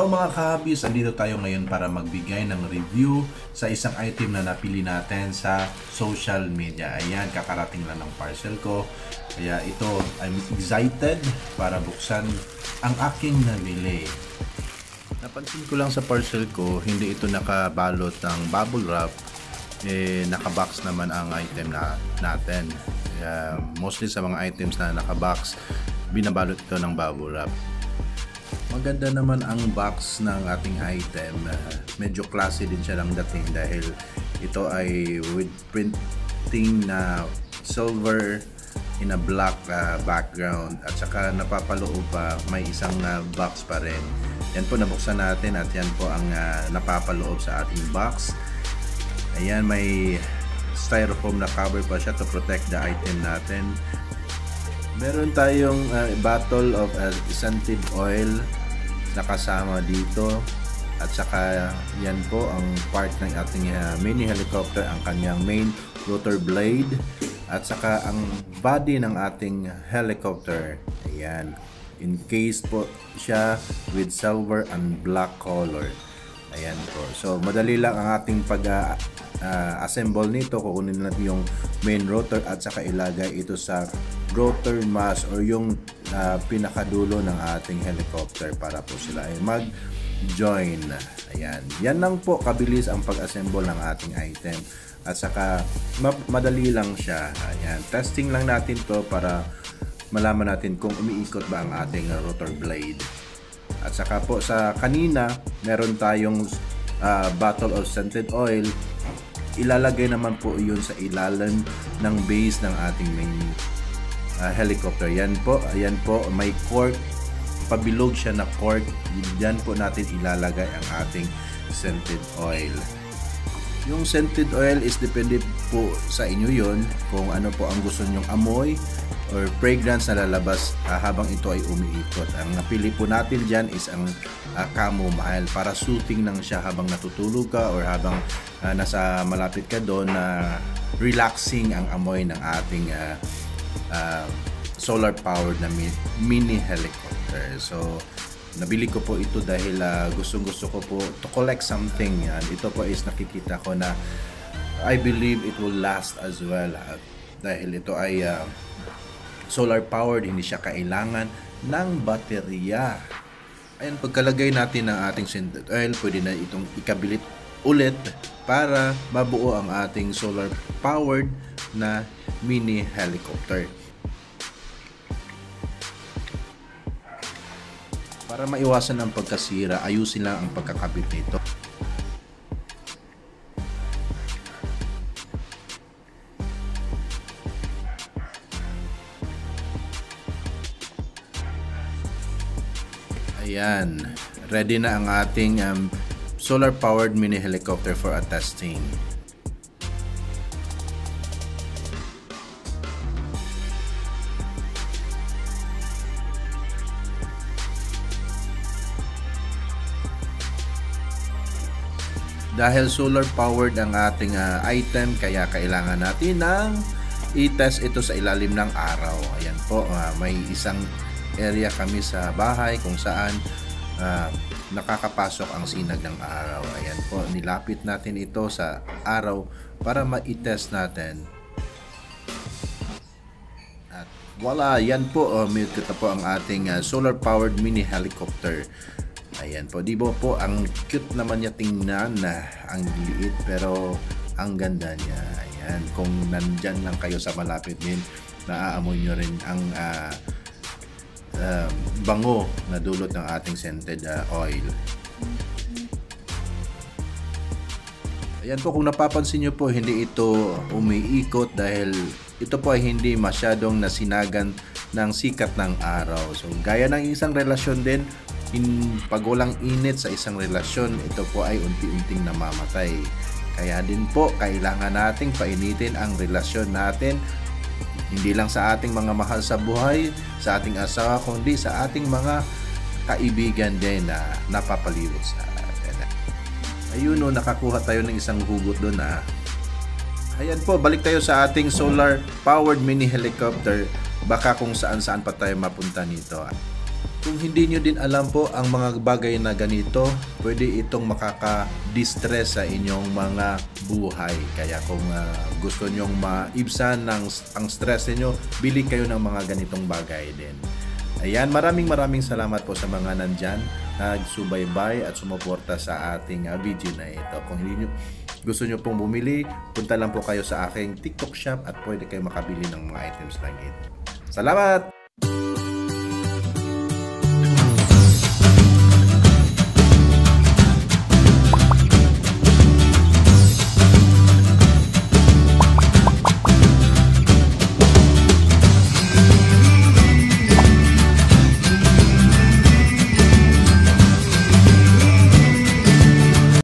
Hello mga kahabis, andito tayo ngayon para magbigay ng review sa isang item na napili natin sa social media. Ayan, kakarating lang ng parcel ko. Kaya ito, I'm excited para buksan ang aking nabili. Napansin ko lang sa parcel ko, hindi ito nakabalot ng bubble wrap. Nakabox naman ang item natin. Kaya mostly sa mga items na nakabox, binabalot ito ng bubble wrap. Maganda naman ang box ng ating item. Medyo classy din siya ng dating dahil ito ay with printing na silver in a black background at saka napapaloob pa may isang box pa rin. Yan po, nabuksan natin at yan po ang napapaloob sa ating box. Ayan, may styrofoam na cover pa siya to protect the item natin. Meron tayong bottle of scented oil nakasama dito at saka yan po ang part ng ating mini helicopter, ang kanyang main rotor blade at saka ang body ng ating helicopter. Ayan, encased po siya with silver and black color. Ayan po, so madali lang ang ating pag assemble nito. Kukunin natin yung main rotor at saka ilagay ito sa rotor mast or yung pinakadulo ng ating helicopter para po sila ay mag-join. Ayan, yan lang po kabilis ang pag-assemble ng ating item at saka madali lang siya. Ayan, testing lang natin to para malaman natin kung umiikot ba ang ating rotor blade. At saka po sa kanina meron tayong bottle of scented oil. Ilalagay naman po yun sa ilalim ng base ng ating main helicopter. Yan po, ayan po, may cork, pabilog siya na cork. Yan po natin ilalagay ang ating scented oil. Yung scented oil is depende po sa inyo yon kung ano po ang gusto nyong amoy or fragrance na lalabas habang ito ay umiikot. Ang napili po natin dyan is ang chamomile para soothing lang siya habang natutulog ka or habang nasa malapit ka doon na relaxing ang amoy ng ating solar powered na mini helicopter. So nabili ko po ito dahil gustong-gusto ko po to collect something. Yan, ito po is nakikita ko na I believe it will last as well dahil ito ay solar powered, hindi siya kailangan ng baterya. Ayan, pagkalagay natin ng ating scented oil, pwede na itong ikabilit ulit para mabuo ang ating solar powered na mini helicopter. Para maiwasan ang pagkasira, ayusin lang ang pagkakabit nito. Ayan, ready na ang ating solar powered mini helicopter for a testing. Dahil solar powered ang ating item, kaya kailangan natin ng i-test ito sa ilalim ng araw. Ayan po, may isang area kami sa bahay kung saan nakakapasok ang sinag ng araw. Ayan po, nilapit natin ito sa araw para ma-test natin. At voila, yan po, kita po ang ating solar powered mini helicopter. Ayan po, di ba po ang cute naman niya tingnan, ang liit pero ang ganda niya. Ayan, kung nandyan lang kayo sa malapit din, naaamoy nyo rin ang bango na dulot ng ating scented oil. Ayan po, kung napapansin nyo po, hindi ito umiikot dahil ito po ay hindi masyadong nasinagan ng sikat ng araw. So gaya ng isang relasyon din, pag walang init sa isang relasyon, ito po ay unti-unting namamatay. Kaya din po, kailangan nating painitin ang relasyon natin, hindi lang sa ating mga mahal sa buhay, sa ating asawa, kundi sa ating mga kaibigan din na napapalibot sa atin. Ayun o, nakakuha tayo ng isang hugot doon Ayan po, balik tayo sa ating solar powered mini helicopter. Baka kung saan-saan pa tayo mapunta nito. Kung hindi nyo din alam po ang mga bagay na ganito, pwede itong makaka-distress sa inyong mga buhay. Kaya kung gusto nyong maibsan ang stress niyo, bili kayo ng mga ganitong bagay din. Ayan, maraming salamat po sa mga nandyan, nagsubaybay at sumuporta sa ating video na ito. Kung hindi nyo, gusto nyo pong bumili, punta lang po kayo sa aking TikTok shop at pwede kayo makabili ng mga items lang ito. Salamat!